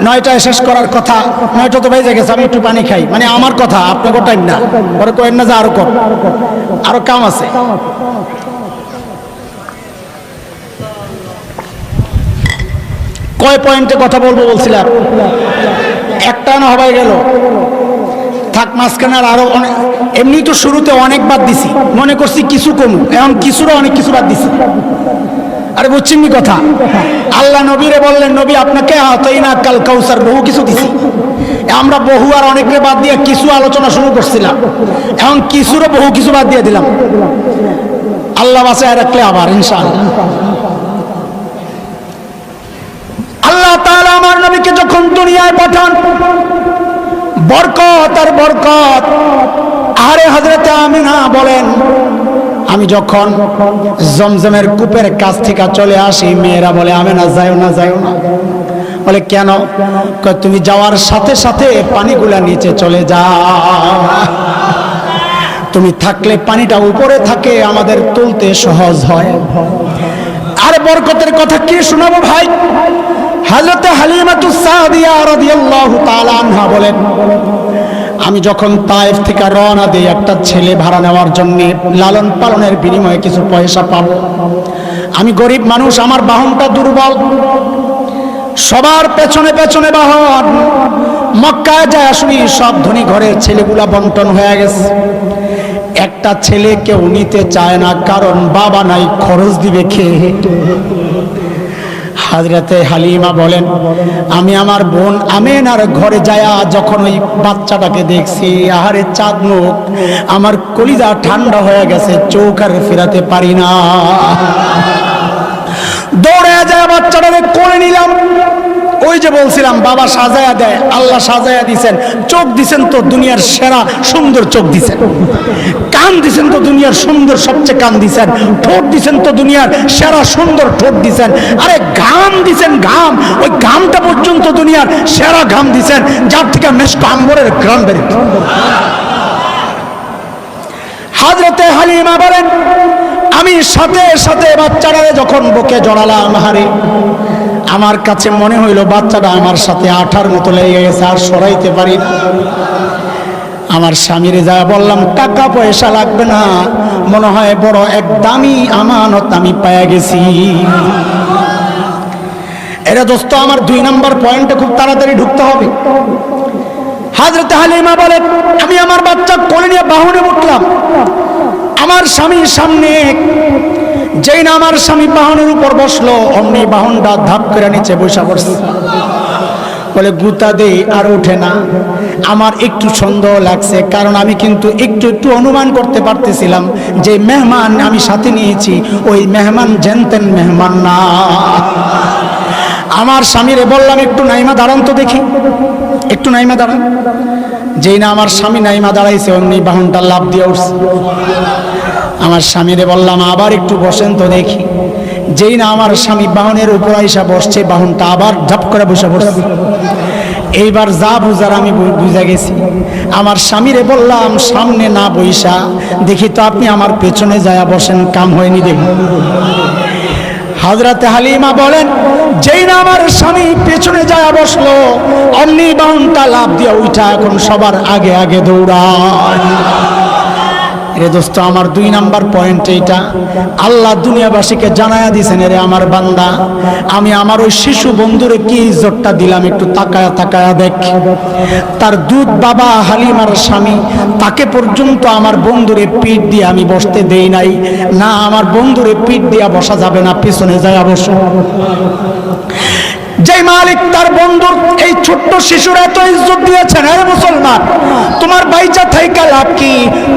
9টায় শেষ করার কথা, 9টা তো বেজে গেছে। আমি একটু পানি খাই, মানে আমার কথা, আপনাকে টাইম না, পরে কয়েন না যে আরো কর, আরো কাম আছে। কয় পয়েন্টে কথা বলবো বলছিলাম, একটা না হবাই গেল, থাক মাঝখানে আরো অনেক। এমনি তো শুরুতে অনেক বাদ দিছি, মনে করছি কিছু কমু, এখন কিছুরও অনেক কিছু বাদ দিছি। আরে বুঝছেন নি কথা? আল্লাহ নবীরে বললেন, নবী আপনাকে আতাইনা কাল কাউসার, বহু কিছু দিছি। আমরা বহু আর অনেকরে বাদ দিয়ে কিছু আলোচনা শুরু করছিলাম, এখন কিছুরও বহু কিছু বাদ দিয়ে দিলাম। আল্লাহ বাঁচায় রাখলে আবার ইনশাআল্লাহ। আল্লাহ তাআলা আমার নবীকে যখন দুনিয়ায় পাঠান, বরকত আর বরকত। আরে হযরতে আমিনা বলেন, আমি যখন জমজমের কূপের কাছ থেকে চলে আসি, মেয়েরা বলে আমিনা যাও না, যাও না। বলে কেন? কয় তুমি যাওয়ার সাথে সাথে পানিগুলা নিচে চলে যাও, তুমি থাকলে পানিটা উপরে থাকে, আমাদের তুলতে সহজ হয়। আরে বরকতের কথা কি শোনাবো ভাই? হযরতে হালিমাতুস সাদিয়া রাদিয়াল্লাহু তাআলা আনহা বলেন, আমি যখন তায়েফ থেকে রওনা দেই একটা ছেলে ভাড়া নেওয়ার জন্য, লালন পালনের বিনিময়ে কিছু পয়সা পাবো। আমি গরিব মানুষ, আমার বাহনটা দুর্বল, সবার পেছনে পেছনে বাহন। মক্কায় যায় শুনি সব ধনী ঘরের ছেলেগুলা বন্টন হয়ে গেছে। একটা ছেলে কেউ নিতে চায় না, কারণ বাবা নাই, খরচ দিবে খেয়ে। হযরতে হালিমা বলেন, আমি আমার বোন আমেনার ঘরে যায়া যখন ওই বাচ্চাটাকে দেখছি, আহারে চাঁদ মুখ, আমার কলিজা ঠান্ডা হয়ে গেছে, চোখ আর ফেরাতে পারি না। দৌড়ে যায় বাচ্চাটাকে কোলে নিলাম। ওই যে বলছিলাম বাবা সাজায়া দেয়, আল্লাহ সাজায়া দিছেন। চোখ দিছেন তো দুনিয়ার সেরা সুন্দর চোখ দিছেন, কান দিছেন তো দুনিয়ার সুন্দর সবচেয়ে কান দিছেন, ঠোঁট দিছেন তো দুনিয়ার সেরা সুন্দর ঠোঁট দিছেন। আরে ঘাম দিছেন, ঘাম, ওই ঘামটা পর্যন্ত দুনিয়ার সেরা ঘাম দিছেন, যার থেকে মেশক আম্বরের ঘ্রাণ বেরিয়ে। হযরতে হালিমা বলেন, আমি সাথে সাথে বাচ্চাটারে যখন বুকে জড়ালাম, হারে আমার কাছে মনে হইল বাচ্চাটা আমার সাথে আঠার মতো লেগে গেছে, আর সরাইতে পারি না। আমার স্বামীরে যা বললাম, টাকা পয়সা লাগবে না, মনে হয় বড় এক দামি আমানত আমি পেয়ে গেছি। এটা দোস্ত আমার 2 নম্বর পয়েন্টে খুব তাড়াতাড়ি ঢুকতে হবে। হযরত হালিমা বলেন, আমি আমার বাচ্চা কোলে নিয়ে বাহনে উঠলাম। আমার স্বামীর সামনে, যেই না আমার স্বামী বাহনের উপর বসলো, অমনি বাহনটা ধাপ করে নিচে বসে পড়ছে। বলে গুতা দেই, আর উঠে না। আমার একটু সন্দেহ লাগছে, কারণ আমি কিন্তু একটু একটু অনুমান করতে পারতেছিলাম যে মেহমান আমি সাথে নিয়েছি ওই মেহমান জেনতেন মেহমান না। আমার স্বামীরে বললাম, একটু নাইমা দাঁড়ান তো দেখি, একটু নাইমা দাঁড়ান। যেই না আমার স্বামী নাইমা দাঁড়াইছে, অমনি বাহনটা লাফ দিয়ে উঠছে। আমার স্বামীরে বললাম, আবার একটু বসেন তো দেখি। যেই না আমার স্বামী বাহনের উপর আইসা বসছে, বাহনটা আবার ঝাপ করে বসে পড়ছে। এইবার যা বুঝার আমি বুঝা গেছি। আমার স্বামীরে বললাম, সামনে না বইসা দেখি তো আপনি আমার পেছনে যায় বসেন, কাম হয়নি দেখুন। হযরতে হালিমা বলেন, যেই না আমার স্বামী পেছনে যায় বসলো, অমনি বাহনটা লাফ দিয়ে উঠা এখন সবার আগে আগে দৌড়ায়। রে দোস্ত, আমার 2 নাম্বার পয়েন্ট এইটা। আল্লাহ দুনিয়াবাসীকে জানায়া দিছেন, রে আমার বান্দা, আমি আমার ওই শিশু বন্ধুরে কি ইজ্জতটা দিলাম, একটু তাকায়া তাকায়া দেখ। তার দুধ বাবা হালিমার স্বামী, তাকে পর্যন্ত আমার বন্ধুরে পিঠ দিয়ে আমি বসতে দেই নাই। না, আমার বন্ধুরে পিঠ দিয়া বসা যাবে না, পিছনে যায় বসো। যে মালিক তার বন্ধুর এই ছোট্ট শিশুর এত ইজ্জত দিয়েছেন, আরে মুসলমান তোমার বাইচা থাইকা লাভ কি?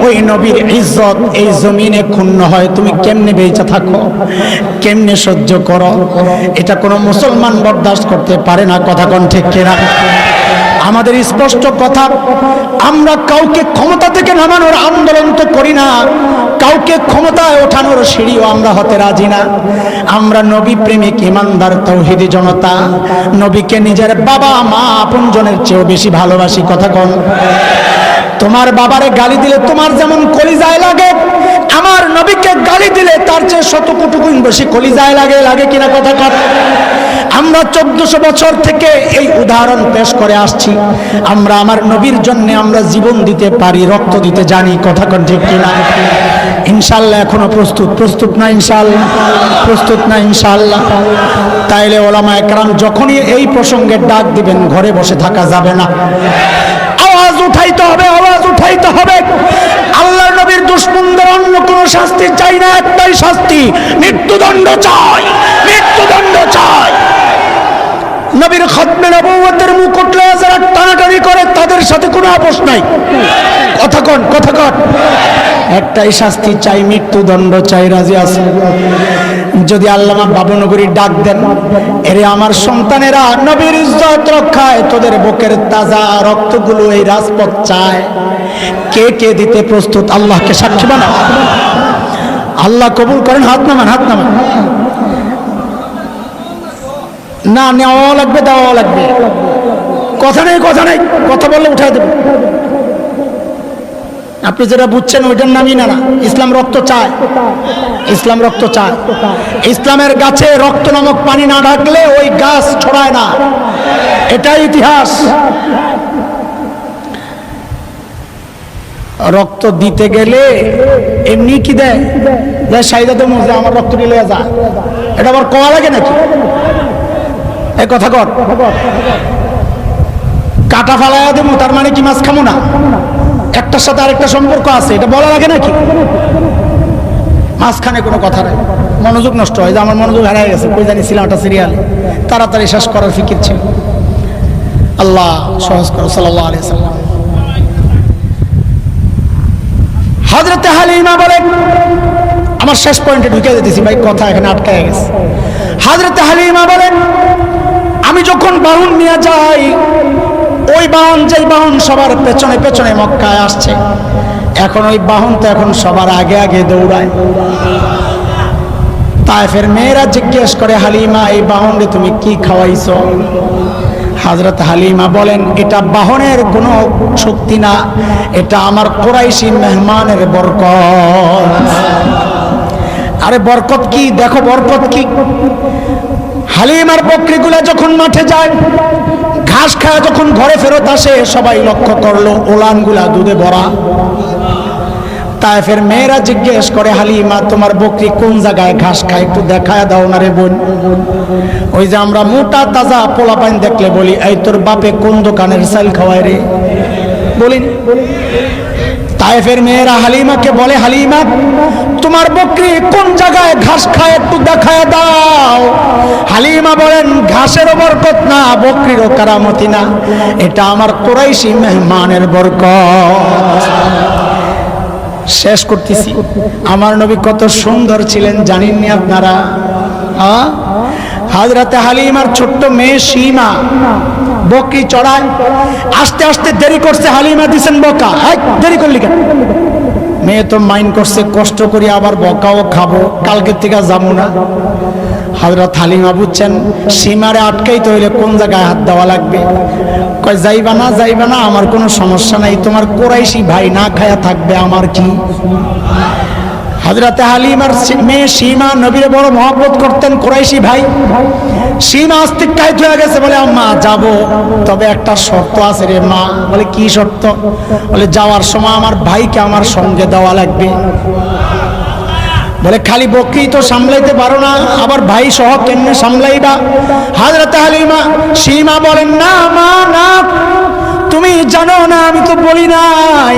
ওই নবীর ইজ্জত এই জমিনে ক্ষুণ্ণ হয়, তুমি কেমনে বেঁচে থাকো, কেমনে সহ্য করো? এটা কোনো মুসলমান বরদাস্ত করতে পারে না। কথা কোন ঠিক কিনা? আমাদের স্পষ্ট কথা, আমরা কাউকে ক্ষমতা থেকে নামানোর আন্দোলন তো করি না, কাউকে ক্ষমতায় ওঠানোর সিঁড়িও আমরা হতে রাজি না। আমরা নবী প্রেমিক ইমানদার তাওহীদি জনতা, নবীকে নিজের বাবা মা আপনজনের চেয়েও বেশি ভালোবাসি। কথা কোন? তোমার বাবারে গালি দিলে তোমার যেমন কলিজায় লাগে, আমার নবীকে গালি দিলে তার চেয়ে শত কোটি গুণ বেশি কলিজায় লাগে। লাগে কিনা? কথা কর। আমরা 1400 বছর থেকে এই উদাহরণ পেশ করে আসছি, আমরা আমার নবীর জন্য আমরা জীবন দিতে পারি, রক্ত দিতে জানি। কথা কোন ঠিক কিনা? ইনশাআল্লাহ এখনো প্রস্তুত? প্রস্তুত না ইনশাআল্লাহ? প্রস্তুত না ইনশাআল্লাহ? তাইলে ওলামা একরাম যখনই এই প্রসঙ্গে ডাক দিবেন, ঘরে বসে থাকা যাবে না, আওয়াজ উঠাইতে হবে, আওয়াজ উঠাইতে হবে। আল্লাহর নবীর দুশমনদের অন্য কোনো শাস্তি চাই না, একটাই শাস্তি, মৃত্যুদণ্ড চাই, মৃত্যুদণ্ড চাই। নবীর খতমে নবুয়তের মুকুট লয়ে যারা টানাটানি করে তাদের সাথে কোনো আপোষ নাই। কথা কোন? কথা কোন? একটাই শাস্তি চাই, মৃত্যুদণ্ড চাই। রাজি আছে? যদি আল্লামা বাবুনগরী ডাক দেন, এরে আমার সন্তানেরা, নবীর ইজ্জত রক্ষায় তোদের বুকের তাজা রক্তগুলো এই রাজপথ চায়, কে কে দিতে প্রস্তুত? আল্লাহকে সাক্ষী বানাও। আল্লাহ কবুল করেন। হাত নামান, হাত নামান। না নেওয়া লাগবে, দেওয়া লাগবে। কথা নেই, কথা নেই, কথা বললে উঠাই দেবে। আপনি যেটা বুঝছেন ওইটার নামই না। ইসলাম রক্ত চায়, ইসলাম রক্ত চায়। ইসলামের গাছে রক্ত নামক পানি না ঢাকলে ওই গাছ ছড়ায় না, এটাই ইতিহাস। রক্ত দিতে গেলে এমনি কি দেয়? সাইদা তো মজা আমার রক্ত নিলে যা, এটা আবার কওয়া লাগে নাকি? এই কথা কর। কাটা ফালাইয়া দেবো তার মানে কি মাছ খামো না? একটার সাথে আরেকটা সম্পর্ক আছে, এটা বলা লাগে নাকি? মাঝখানে কোনো কথা নাই, মনোযোগ নষ্ট হয়। যে আমার মনোযোগ হারিয়ে গেছে, কই জানি ছিলাম একটা সিরিয়ালে, তাড়াতাড়ি শেষ করার ফিকির ছিল। আল্লাহ সহজ করো। সাল্লাল্লাহু আলাইহি সাল্লাম। হযরতে হালিমা বলেন, আমার শেষ পয়েন্টে ঢুকে যেতেছি ভাই, কথা এখানে আটকায় গেছে। হযরতে হালিমা বলেন, আমি যখন বাহন নিয়ে যাই, ওই বাহন, যেই বাহন সবার পেছনে পেছনে মক্কায় আসছে, এখন ওই বাহন তো এখন সবার আগে আগে দৌড়ায়। তায়েফের মেয়েরা জিজ্ঞেস করে, হালিমা এই বাহনে তুমি কি খাওয়াইছো? হযরত হালিমা বলেন, এটা বাহনের কোনো শক্তি না, এটা আমার কুরাইশি মেহমানের বরকত। আরে বরকত কি? দেখো বরকত কি। হালিমার বকরিগুলা যখন মাঠে যায়, ঘাস খায়, যখন ঘরে ফেরত আসে, সবাই লক্ষ্য করলো ওলানগুলা দুধে ভরা। তায়েফের মেয়েরা জিজ্ঞেস করে, হালিমা তোমার বকরি কোন জায়গায় ঘাস খায়, একটু দেখায় দাও না রে বোন। ওই যে আমরা মোটা তাজা পোলাপাইন দেখলে বলি, এই তোর বাপে কোন দোকানের চাল খাওয়ায় রে, বলি। তায়েফের মেয়েরা হালিমাকে বলে, হালিমা তোমার বকরি কোন জায়গায় ঘাস খায়, একটু দেখায় দাও। হালিমা বলেন, ঘাসেরও বরকত না, বকরিরও কারামতি না, এটা আমার কুরাইশি মেহমানের বরকত। শেষ করতেছি। আমার নবী কত সুন্দর ছিলেন জানেননি আপনারা? হযরতে হালিমার ছোট্ট মেয়ে সীমা বকরি চড়ায়, আস্তে আস্তে দেরি করছে, হালিমা দিছেন বকা, দেরি করলি কেন? মেয়ে তো মাইন্ড করছে, কষ্ট করি আবার বকাও খাবো, কালকে থেকে যাবো না। হযরত হালিমা বুঝছেন সীমারে আটকাইতে হইলে কোন জায়গায় হাত দেওয়া লাগবে। কয় যাইবা না, যাইবা না, আমার কোনো সমস্যা নাই, তোমার কুরাইশি ভাই না খায়া থাকবে, আমার কি? হযরতে হালিমার মেয়ে সীমা নবীরে বড় মহব্বত করতেন, কুরাইশি ভাই। সীমা আস্তিক কাইত হয়ে গেছে, বলে আম্মা যাবো, তবে একটা শর্ত আছে রে মা। বলে কি শর্ত? বলে যাওয়ার সময় আমার ভাইকে আমার সঙ্গে দেওয়া লাগবে। বলে খালি বকরি তো সামলাইতে পারো না, আবার ভাই সহ কেমনে সামলাইবা? হযরতে হালিমা সীমা বলেন, না মা না, তুমি জানো না, আমি তো বলি নাই,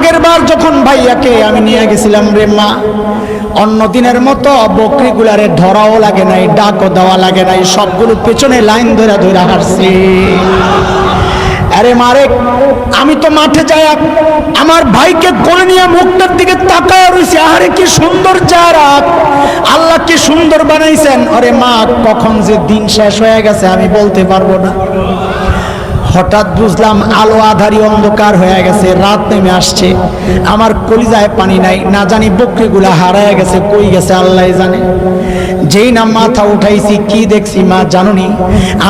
আগের বার যখন ভাইয়াকে আমি নিয়ে গেছিলাম রে মা, অন্য দিনের মতো বকরিগুলারে ধরাও লাগে নাই, ডাকও দেওয়া লাগে নাই, সবগুলো পেছনে লাইন ধরে ধরে হারছে। আরে মারে, আমি তো মাঠে যাই আমার ভাইকে কোলে নিয়ে মুখটার দিকে তাকায় রয়েছে, আরে কি সুন্দর চেহারা, আল্লাহ কি সুন্দর বানাইছেন। আরে মা, কখন যে দিন শেষ হয়ে গেছে আমি বলতে পারবো না। হঠাৎ বুঝলাম আলো আধারি অন্ধকার হয়ে গেছে, রাত নেমে আসছে, আমার কলিজায় পানি নাই, না জানি বকরিগুলা হারায় গেছে, কই গেছে আল্লাহ জানে। যেই না মাথা উঠাইছি, কি দেখছি মা জানুনি,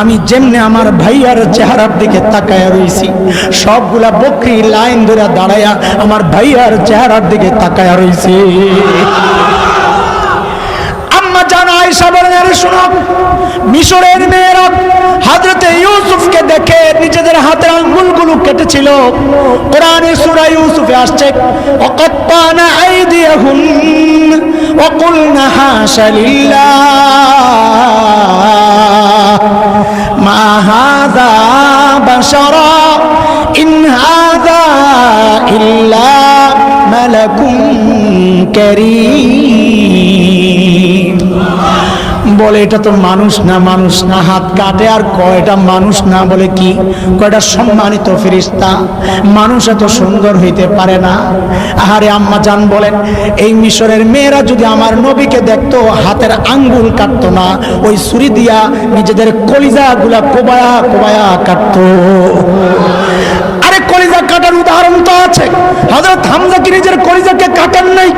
আমি যেমনে আমার ভাইয়ার চেহারার দিকে তাকায়া রইছি, সবগুলা বকরি লাইন ধরে দাঁড়ায়া আমার ভাইয়ার চেহারার দিকে তাকায়া রইছে। আম্মা জান আয়েশা বলেন, আরে শোনো, মিশরের মেয়েরা হযরতে ইউসুফকে দেখে নিজেদের হাতের আঙ্গুলগুলো কেটেছিল। কোরআনে সূরা ইউসুফে আসছে, ওয়াকাত্তানা আইদিয়াহুম ওয়া কুলনা হাশা লিল্লাহ মা হাযা বাশারা ইন হাযা ইল্লা মালাকুন কারীম। বলে এটা তো মানুষ না, মানুষ না, হাত কাটে আর কয় এটা মানুষ না, বলে কি কয়টা সম্মানিত ফেরেশতা, মানুষ এত সুন্দর হইতে পারে না। আহারে আম্মা জান বলেন, এই মিশরের মেয়েরা যদি আমার নবীকে দেখতো, হাতের আঙ্গুল কাটতো না, ওই ছুরি দিয়া নিজেদের কলিজা গুলা কোবায়া কোবায়া কাটতো। আরে কলিজা কাটার উদাহরণ তো আছে, হযরত হামজা কি নিজের কলিজাকে কাটান নাই?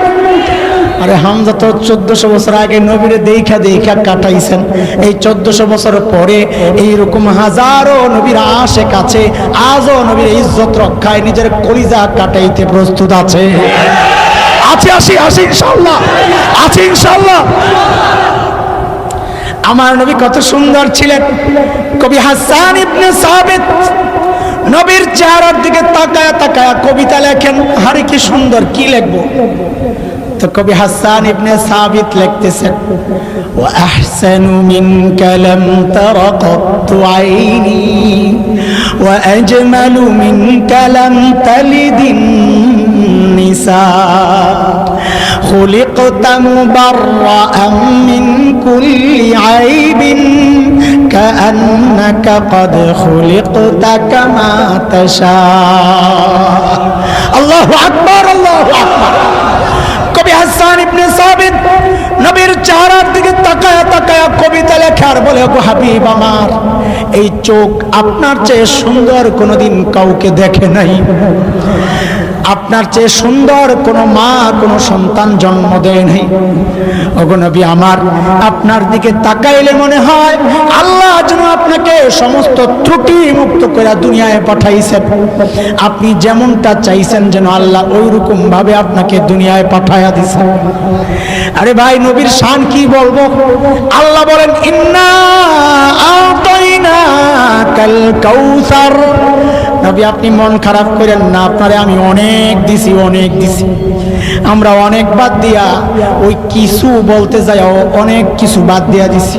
আরে হামজা তো 1400 বছর আগে নবীরে দেখা দেখা কাটাইছেন, এই 1400 বছর পরে এইরকম হাজারো নবীর আশেক আছে, আজও নবীর ইজ্জত রক্ষায় নিজের কলিজা কাটাইতে প্রস্তুত আছে। আছে আসি আসি ইনশাআল্লাহ, আছে ইনশাআল্লাহ। আমার নবী কত সুন্দর ছিলেন। কবি হাসান ইবনে সাবিত নবীর চেহারার দিকে তাকায়া তাকায়া কবিতা লেখেন, আরে কি সুন্দর, কি লিখবো? তো কবি হাসান ইবনে সাবিত লিখতেছেন, ওয়া আহসানু মিনকা লাম তারা কাত্তু আইনি ওয়া আজমালু মিনকা লাম তালিদিন নিসা খুলিকতা মুবাররাআন মিন কুল্লি আইবিন কাআন্নাকা ক্বাদ খুলিকতা কামা তাশা। আল্লাহু আকবার, আল্লাহু আকবার। কবি হাসান ইবনে সাবিত নবীর চেহারার দিকে তাকায়া তাকায়া কবিতা লেখার বলে, গো হাবিব আমার, এই চোখ আপনার চেয়ে সুন্দর কোনোদিন কাউকে দেখে নাই, আপনার চেয়ে সুন্দর কোনো মা কোনো সন্তান জন্ম দেয় নাই। ওগো নবী আমার, আপনার দিকে তাকাইলে মনে হয় আল্লাহ যেন আপনাকে সমস্ত ত্রুটি মুক্ত করে দুনিয়ায় পাঠাইছেন, আপনি যেমনটা চাইছেন যেন আল্লাহ ওই রকম ভাবে আপনাকে দুনিয়ায় পাঠায়া দিয়েছেন। আরে ভাই, নবীর শান কি বলবো। আল্লাহ বলেন, ইন্না আতাইনাকাল কাউসার। নবী আপনি মন খারাপ করেন না, আপনারে আমি অনেক দিছি, অনেক দিছি। আমরা অনেক বাদ দিয়া ওই কিছু বলতে যাই অনেক কিছু বাদ দিয়া দিছি।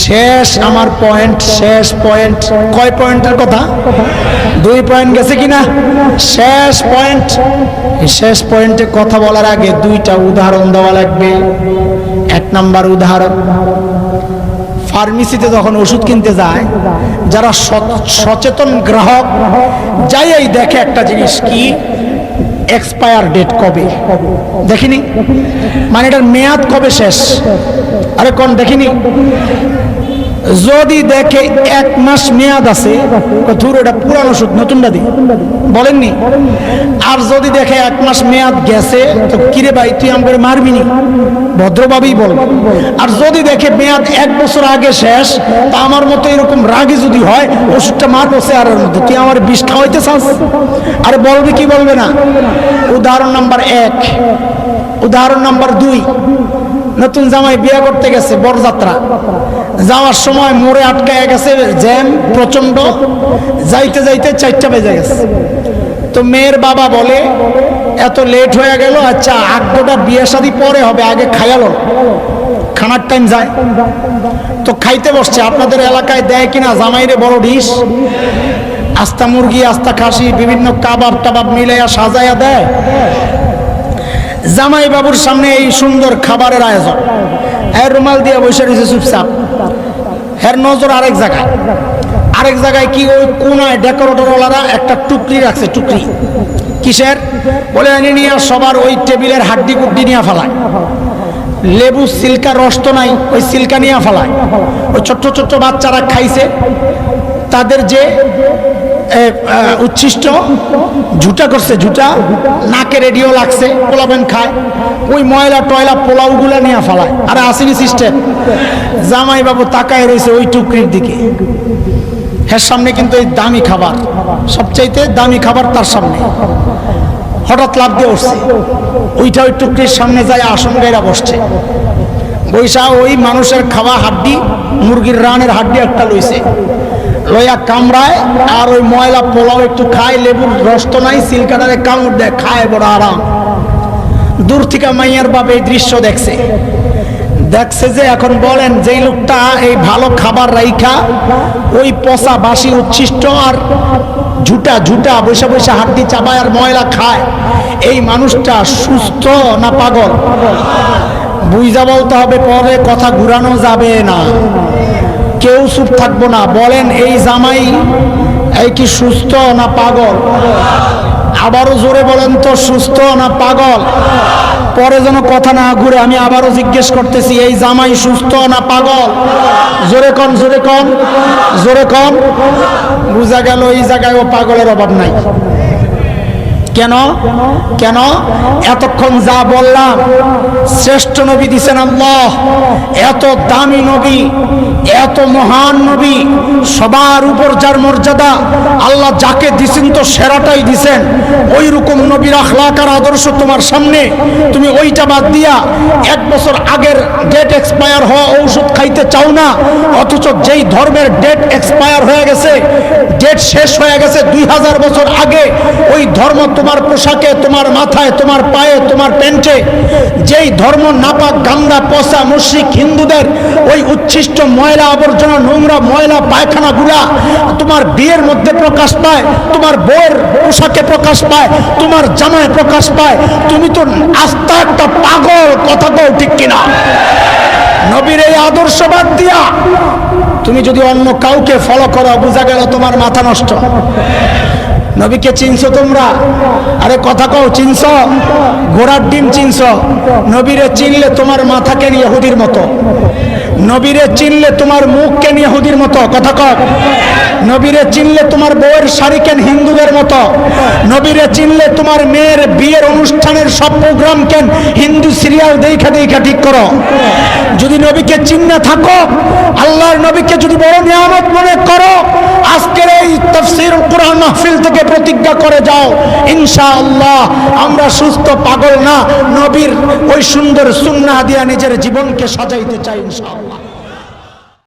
শেষ আমার পয়েন্ট, শেষ পয়েন্ট। কয় পয়েন্টের কথা? 2 পয়েন্ট গেছে কিনা? শেষ পয়েন্ট। এই শেষ পয়েন্টে কথা বলার আগে 2টা উদাহরণ দেওয়া লাগবে। 1 নাম্বার উদাহরণ, ফার্মেসিতে যখন ওষুধ কিনতে যায়, যারা সচেতন গ্রাহক যাই দেখে একটা জিনিস, কি এক্সপায়ার ডেট কবে, দেখিনি? মানে এটার মেয়াদ কবে শেষ। আরে কোন দেখিনি? যদি দেখে 1 মাস মেয়াদ আছে, ধুর এটা পুরানো ওষুধ, নতুনটা দিই, বলেননি? আর যদি দেখে 1 মাস মেয়াদ গেছে, তো কিরে ভাই তুই আমাকে মারবি নি, ভদ্রভাবেই বল। আর যদি দেখে মেয়াদ 1 বছর আগে শেষ, তা আমার মতো এরকম রাগী যদি হয়, ওষুধটা মারবো চেয়ারের মধ্যে, তুই আমার বিষ খাওয়াইতে চাস? আরে বলবে কি বলবে না? উদাহরণ নাম্বার 1। উদাহরণ নাম্বার 2, নতুন জামাই বিয়ে করতে গেছে, বরযাত্রা, যাওয়ার সময় মোড়ে আটকায় গেছে, জ্যাম প্রচন্ড, যাইতে যাইতে 4টা বেজে গেছে। তো মেয়ের বাবা বলে, এত লেট হয়ে গেল, আচ্ছা আগ্রহটা বিয়ে শাদী পরে হবে, আগে খাইয়ালো, খানার টাইম যায়। তো খাইতে বসছে। আপনাদের এলাকায় দেয় কিনা জামাইরে বড় ডিশ? আস্তা মুরগি আস্তা খাসি বিভিন্ন কাবাব টাবাব মিলাইয়া সাজাইয়া দেয়। জামাই বাবুর সামনে এই সুন্দর খাবারের আয়োজন, এর রুমাল দিয়ে বসে রয়েছে চুপচাপ, এর নজর আরেক জায়গায় কি ওই কোনায় ডেকোরেটরওয়ালারা একটা টুকরি রাখছে। টুকরি কিসের বলে এনে নিয়ে সবার ওই টেবিলের হাড্ডি কুড্ডি নিয়ে ফেলায়, লেবু সিল্কা রস তো নাই, ওই সিল্কা নিয়ে ফেলায়। ওই ছোট্ট ছোট্ট বাচ্চারা খাইছে, তাদের যে উচ্ছিষ্ট ঝুটা করছে, ঝুটা নাকে রেডিও লাগছে, পোলাবেন খায়, ওই ময়লা টয়লা পোলাওগুলা নিয়ে ফেলায়। আরে আসেনি সিস্টেম। জামাই বাবু তাকায় রয়েছে ওই টুকরির দিকে, এর সামনে কিন্তু এই দামি খাবার, সবচাইতে দামি খাবার তার সামনে। হঠাৎ লাভ দিয়ে উঠছে, ওইটা ওই টুকরির সামনে যায় আসন গাইরা বসছে। বৈশা ওই মানুষের খাওয়া হাড্ডি, মুরগির রানের হাড্ডি একটা লইছে, লইয়া কামড়ায় আর ওই ময়লা পোলাও একটু খায়, লেবুর রস তো নাই, সিলকাটারে কামড় দেয়, খায় বড় আরাম। দূর থেকে মাইয়ার বাবা এই দৃশ্য দেখছে যে এখন বলেন যেই লোকটা এই ভালো খাবার রাইখা ওই পচা বাসি উচ্ছিষ্ট আর ঝুটা বৈশা বৈশা হাড্ডি চাবায় আর ময়লা খায়, এই মানুষটা সুস্থ না পাগল? বুঝা বলতে হবে, পরে কথা ঘুরানো যাবে না, কেউ চুপ থাকবো না। বলেন এই জামাই এই কি সুস্থ না পাগল? আবারও জোরে বলেন তো, সুস্থ না পাগল? পরে যেন কথা না ঘুরে আমি আবারও জিজ্ঞেস করতেছি, এই জামাই সুস্থ না পাগল? জোরে কন, জোরে কন, জোরে কন। বুঝা গেল এই জায়গায় ও পাগলের অভাব নাই। কেন কেন এতক্ষণ যা বললাম, শ্রেষ্ঠ নবী দিছেন আল্লাহ, এত দামি নবী, এত মহান নবী, সবার উপর যার মর্যাদা, আল্লাহ যাকে দিছেন তো সেরাটাই দিছেন। ওই রকম নবীর আখলাক আর আদর্শ তোমার সামনে, তুমি ওইটা বাদ দিয়া 1 বছর আগের ডেট এক্সপায়ার হওয়া ঔষধ খাইতে চাও না, অথচ যেই ধর্মের ডেট এক্সপায়ার হয়ে গেছে, ডেট শেষ হয়ে গেছে 2000 বছর আগে, ওই ধর্ম তোমার পোশাকে, তোমার মাথায়, তোমার পায়ে, তোমার প্যান্টে, যেই ধর্ম নাপাক গান্দা পচা মুশরিক হিন্দুদের ওই উচ্ছিষ্ট ময়লা আবর্জনা নোংরা ময়লা পায়খানা গুলা তোমার বিয়ের মধ্যে প্রকাশ পায়, তোমার বউয়ের পোশাকে প্রকাশ পায়, তোমার জামায় প্রকাশ পায়, তুমি তো আস্তা একটা পাগল। কথা কও ঠিক কিনা? নবীর এই আদর্শ বাদ দিয়া তুমি যদি অন্য কাউকে ফলো করো, বোঝা গেল তোমার মাথা নষ্ট। নবীকে চিনছো তোমরা? আরে কথা কও, চিনছো? ঘোড়ার ডিম চিনছো? নবীরে চিনলে তোমার মাথাকে ইহুদির মতো, নবীরে চিনলে তোমার মুখকে ইহুদির মতো। কথা কও। নবীরে চিনলে তোমার বউয়ের শাড়ি কেন হিন্দুদের মতো, নবীরে চিনলে তোমার মেয়ের বিয়ের অনুষ্ঠানের সব প্রোগ্রাম কেন হিন্দু সিরিয়াল দেখা দেখা ঠিক করো। যদি নবীকে চিন্না থাকো, আল্লাহর নবীকে যদি বড় নিয়ামত মনে করো, আজকের এই তাফসীর কুরআন মাহফিল থেকে প্রতিজ্ঞা করে যাও, ইনশাআল্লাহ আমরা সুস্থ পাগল না, নবীর ওই সুন্দর সুন্নাহ দিয়া নিজের জীবনকে সাজাইতে চাই ইনশাআল্লাহ।